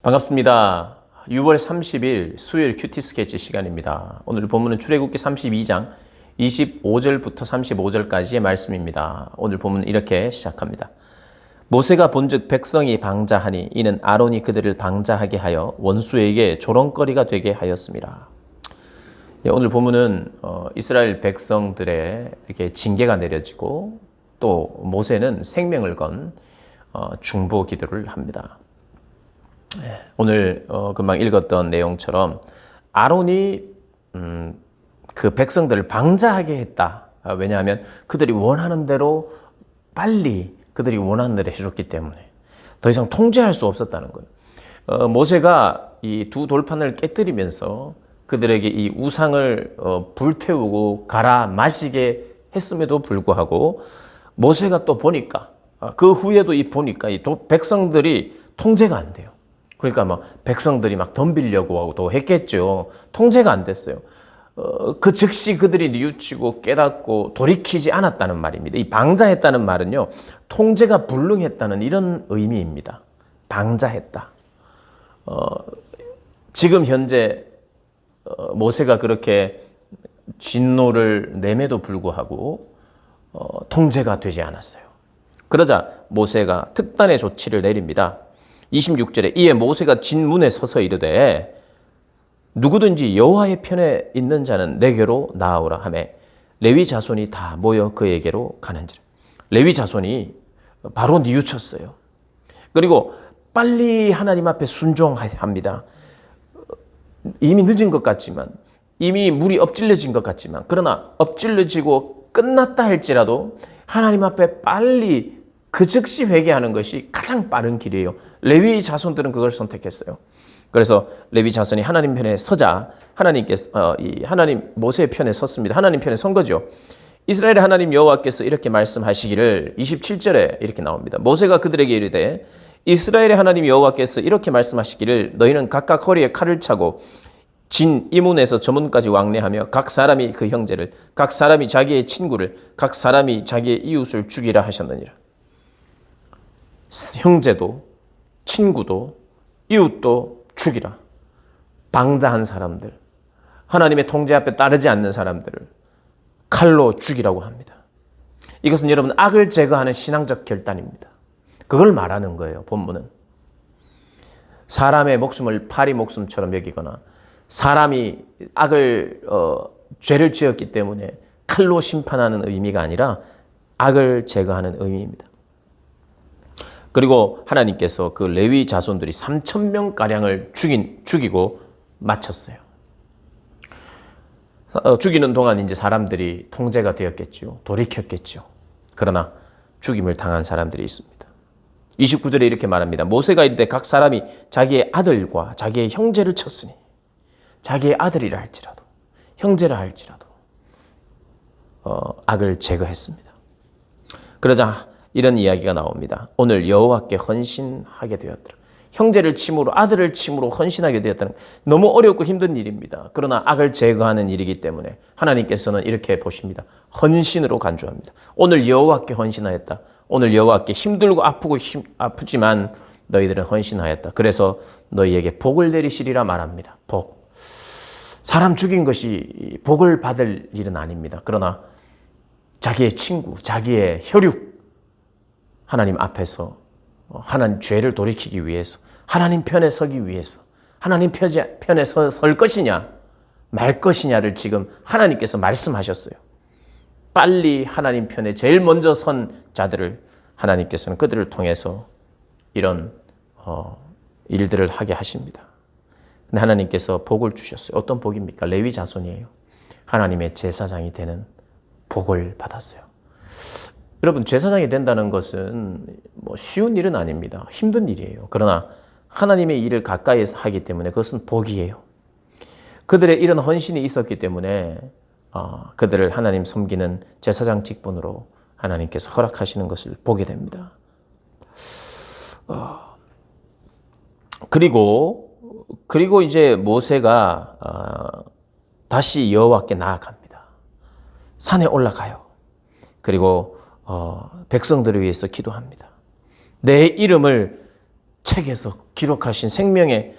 반갑습니다. 6월 30일 수요일 큐티 스케치 시간입니다. 오늘 본문은 출애굽기 32장 25절부터 35절까지의 말씀입니다. 오늘 본문은 이렇게 시작합니다. 모세가 본즉 백성이 방자하니 이는 아론이 그들을 방자하게 하여 원수에게 조롱거리가 되게 하였습니다. 오늘 본문은 이스라엘 백성들의 이렇게 징계가 내려지고 또 모세는 생명을 건 중보 기도를 합니다. 오늘 금방 읽었던 내용처럼 아론이 그 백성들을 방자하게 했다. 왜냐하면 그들이 원하는 대로 빨리 그들이 원하는 대로 해줬기 때문에 더 이상 통제할 수 없었다는 거예요. 모세가 이 두 돌판을 깨뜨리면서 그들에게 이 우상을 불태우고 갈아 마시게 했음에도 불구하고 모세가 또 보니까 그 후에도 보니까 백성들이 통제가 안 돼요. 그러니까 백성들이 덤비려고 하고 또 했겠죠. 통제가 안 됐어요. 그 즉시 그들이 뉘우치고 깨닫고 돌이키지 않았다는 말입니다. 이 방자했다는 말은요, 통제가 불능했다는 이런 의미입니다. 방자했다. 지금 현재 모세가 그렇게 진노를 내매도 불구하고 통제가 되지 않았어요. 그러자 모세가 특단의 조치를 내립니다. 26절에 이에 모세가 진문에 서서 이르되 누구든지 여호와의 편에 있는 자는 내게로 나아오라 하매 레위 자손이 다 모여 그에게로 가는지라. 레위 자손이 바로 뉘우쳤어요. 그리고 빨리 하나님 앞에 순종합니다. 이미 늦은 것 같지만, 이미 물이 엎질러진 것 같지만, 그러나 엎질러지고 끝났다 할지라도 하나님 앞에 빨리 그 즉시 회개하는 것이 가장 빠른 길이에요. 레위 자손들은 그걸 선택했어요. 그래서 레위 자손이 하나님 편에 서자 하나님께서 하나님 모세의 편에 섰습니다. 하나님 편에 선 거죠. 이스라엘의 하나님 여호와께서 이렇게 말씀하시기를 27절에 이렇게 나옵니다. 모세가 그들에게 이르되 이스라엘의 하나님 여호와께서 이렇게 말씀하시기를 너희는 각각 허리에 칼을 차고 진 이문에서 저문까지 왕래하며 각 사람이 그 형제를 각 사람이 자기의 친구를 각 사람이 자기의 이웃을 죽이라 하셨느니라. 형제도 친구도 이웃도 죽이라. 방자한 사람들, 하나님의 통제 앞에 따르지 않는 사람들을 칼로 죽이라고 합니다. 이것은 여러분 악을 제거하는 신앙적 결단입니다. 그걸 말하는 거예요. 본문은 사람의 목숨을 파리 목숨처럼 여기거나 사람이 죄를 지었기 때문에 칼로 심판하는 의미가 아니라 악을 제거하는 의미입니다. 그리고 하나님께서 그 레위 자손들이 3,000명가량을 죽이고 마쳤어요. 죽이는 동안 이제 사람들이 통제가 되었겠죠. 돌이켰겠죠. 그러나 죽임을 당한 사람들이 있습니다. 29절에 이렇게 말합니다. 모세가 이르되 각 사람이 자기의 아들과 자기의 형제를 쳤으니 자기의 아들이라 할지라도 형제라 할지라도 악을 제거했습니다. 그러자 이런 이야기가 나옵니다. 오늘 여호와께 헌신하게 되었더라. 형제를 침으로 아들을 침으로 헌신하게 되었다는 너무 어렵고 힘든 일입니다. 그러나 악을 제거하는 일이기 때문에 하나님께서는 이렇게 보십니다. 헌신으로 간주합니다. 오늘 여호와께 헌신하였다. 오늘 여호와께 힘들고 아프지만 너희들은 헌신하였다. 그래서 너희에게 복을 내리시리라 말합니다. 복. 사람 죽인 것이 복을 받을 일은 아닙니다. 그러나 자기의 친구, 자기의 혈육, 하나님 앞에서 하나님 죄를 돌이키기 위해서 하나님 편에 서기 위해서 하나님 편에 설 것이냐 말 것이냐를 지금 하나님께서 말씀하셨어요. 빨리 하나님 편에 제일 먼저 선 자들을 하나님께서는 그들을 통해서 이런 일들을 하게 하십니다. 근데 하나님께서 복을 주셨어요. 어떤 복입니까? 레위 자손이에요. 하나님의 제사장이 되는 복을 받았어요. 여러분, 제사장이 된다는 것은 쉬운 일은 아닙니다. 힘든 일이에요. 그러나 하나님의 일을 가까이에서 하기 때문에 그것은 복이에요. 그들의 이런 헌신이 있었기 때문에 그들을 하나님 섬기는 제사장 직분으로 하나님께서 허락하시는 것을 보게 됩니다. 그리고 이제 모세가 다시 여호와께 나아갑니다. 산에 올라가요. 그리고 백성들을 위해서 기도합니다. 내 이름을 책에서 기록하신 생명의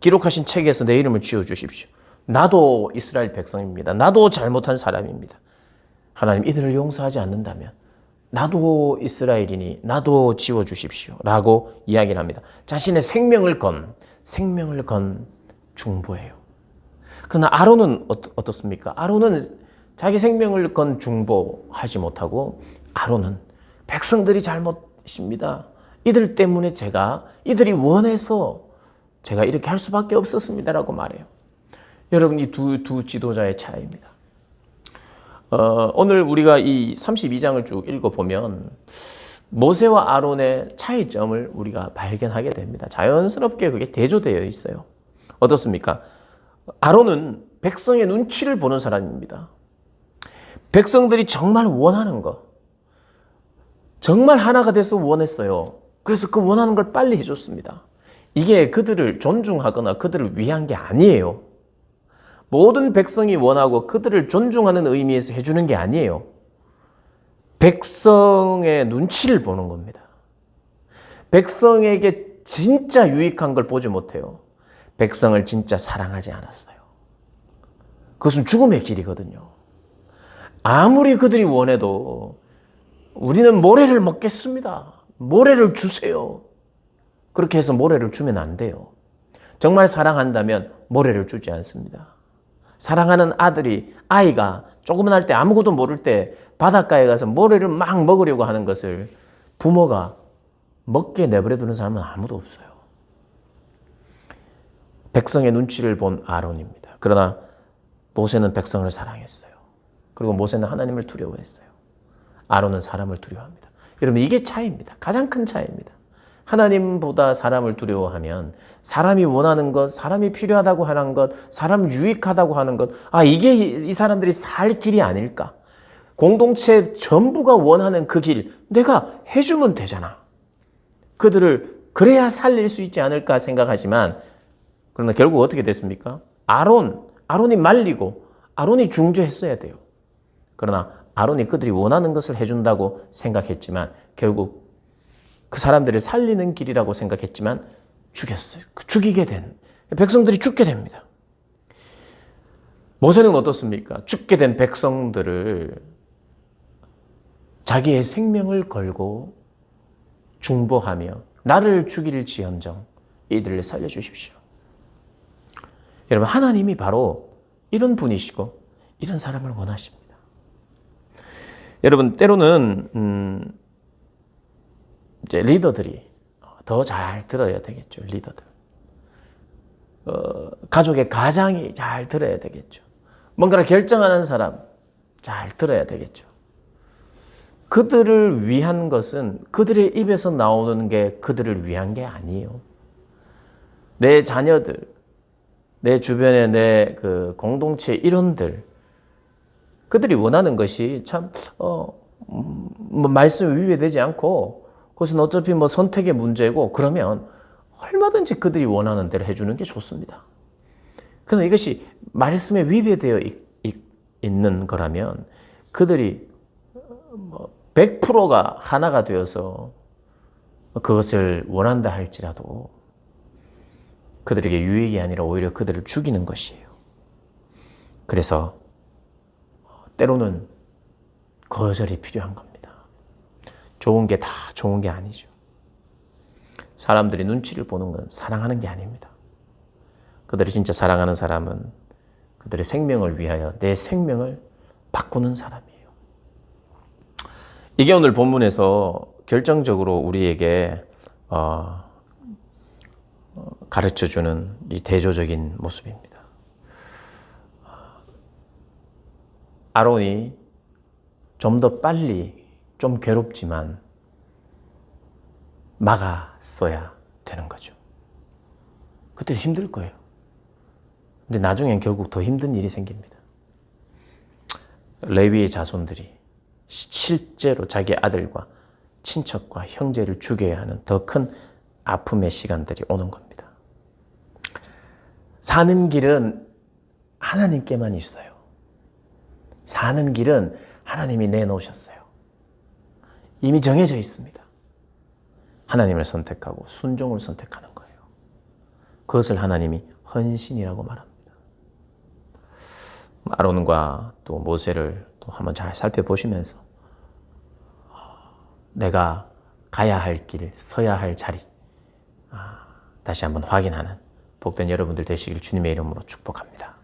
기록하신 책에서 내 이름을 지어주십시오. 나도 이스라엘 백성입니다. 나도 잘못한 사람입니다. 하나님 이들을 용서하지 않는다면 나도 이스라엘이니 나도 지워주십시오. 라고 이야기를 합니다. 자신의 생명을 건 중보예요. 그러나 아론은 어떻습니까? 아론은 자기 생명을 건 중보하지 못하고 아론은 백성들이 잘못입니다. 이들 때문에 이들이 원해서 제가 이렇게 할 수밖에 없었습니다라고 말해요. 여러분, 이 두 지도자의 차이입니다. 오늘 우리가 이 32장을 쭉 읽어보면 모세와 아론의 차이점을 우리가 발견하게 됩니다. 자연스럽게 그게 대조되어 있어요. 어떻습니까? 아론은 백성의 눈치를 보는 사람입니다. 백성들이 정말 원하는 거, 정말 하나가 돼서 원했어요. 그래서 그 원하는 걸 빨리 해줬습니다. 이게 그들을 존중하거나 그들을 위한 게 아니에요. 모든 백성이 원하고 그들을 존중하는 의미에서 해주는 게 아니에요. 백성의 눈치를 보는 겁니다. 백성에게 진짜 유익한 걸 보지 못해요. 백성을 진짜 사랑하지 않았어요. 그것은 죽음의 길이거든요. 아무리 그들이 원해도 우리는 모래를 먹겠습니다. 모래를 주세요. 그렇게 해서 모래를 주면 안 돼요. 정말 사랑한다면 모래를 주지 않습니다. 사랑하는 아이가 조그만 때 아무것도 모를 때 바닷가에 가서 모래를 막 먹으려고 하는 것을 부모가 먹게 내버려 두는 사람은 아무도 없어요. 백성의 눈치를 본 아론입니다. 그러나 모세는 백성을 사랑했어요. 그리고 모세는 하나님을 두려워했어요. 아론은 사람을 두려워합니다. 여러분, 이게 차이입니다. 가장 큰 차이입니다. 하나님보다 사람을 두려워하면 사람이 원하는 것, 사람이 필요하다고 하는 것, 사람 유익하다고 하는 것, 이게 이 사람들이 살 길이 아닐까? 공동체 전부가 원하는 그 길, 내가 해주면 되잖아. 그들을 그래야 살릴 수 있지 않을까 생각하지만, 그러나 결국 어떻게 됐습니까? 아론이 말리고 아론이 중재했어야 돼요. 그러나 아론이 그들이 원하는 것을 해준다고 생각했지만 결국 그 사람들을 살리는 길이라고 생각했지만 죽였어요. 죽이게 된 백성들이 죽게 됩니다. 모세는 어떻습니까? 죽게 된 백성들을 자기의 생명을 걸고 중보하며 나를 죽일지언정 이들을 살려주십시오. 여러분, 하나님이 바로 이런 분이시고 이런 사람을 원하십니다. 여러분, 때로는 이제 리더들이 더 잘 들어야 되겠죠. 리더들. 가족의 가장이 잘 들어야 되겠죠. 뭔가를 결정하는 사람 잘 들어야 되겠죠. 그들을 위한 것은 그들의 입에서 나오는 게 그들을 위한 게 아니에요. 내 자녀들, 내 주변의 내 그 공동체 일원들, 그들이 원하는 것이 참 말씀 위배되지 않고 그것은 어차피 선택의 문제고 그러면 얼마든지 그들이 원하는 대로 해주는 게 좋습니다. 그러나 이것이 말씀에 위배되어 있는 거라면 그들이 100%가 하나가 되어서 그것을 원한다 할지라도 그들에게 유익이 아니라 오히려 그들을 죽이는 것이에요. 그래서 때로는 거절이 필요한 겁니다. 좋은 게 다 좋은 게 아니죠. 사람들이 눈치를 보는 건 사랑하는 게 아닙니다. 그들이 진짜 사랑하는 사람은 그들의 생명을 위하여 내 생명을 바꾸는 사람이에요. 이게 오늘 본문에서 결정적으로 우리에게 가르쳐주는 이 대조적인 모습입니다. 아론이 좀 더 빨리, 좀 괴롭지만 막았어야 되는 거죠. 그때 힘들 거예요. 근데 나중엔 결국 더 힘든 일이 생깁니다. 레위의 자손들이 실제로 자기 아들과 친척과 형제를 죽여야 하는 더 큰 아픔의 시간들이 오는 겁니다. 사는 길은 하나님께만 있어요. 사는 길은 하나님이 내놓으셨어요. 이미 정해져 있습니다. 하나님을 선택하고 순종을 선택하는 거예요. 그것을 하나님이 헌신이라고 말합니다. 아론과 또 모세를 또 한번 잘 살펴보시면서 내가 가야 할 길, 서야 할 자리 다시 한번 확인하는 복된 여러분들 되시길 주님의 이름으로 축복합니다.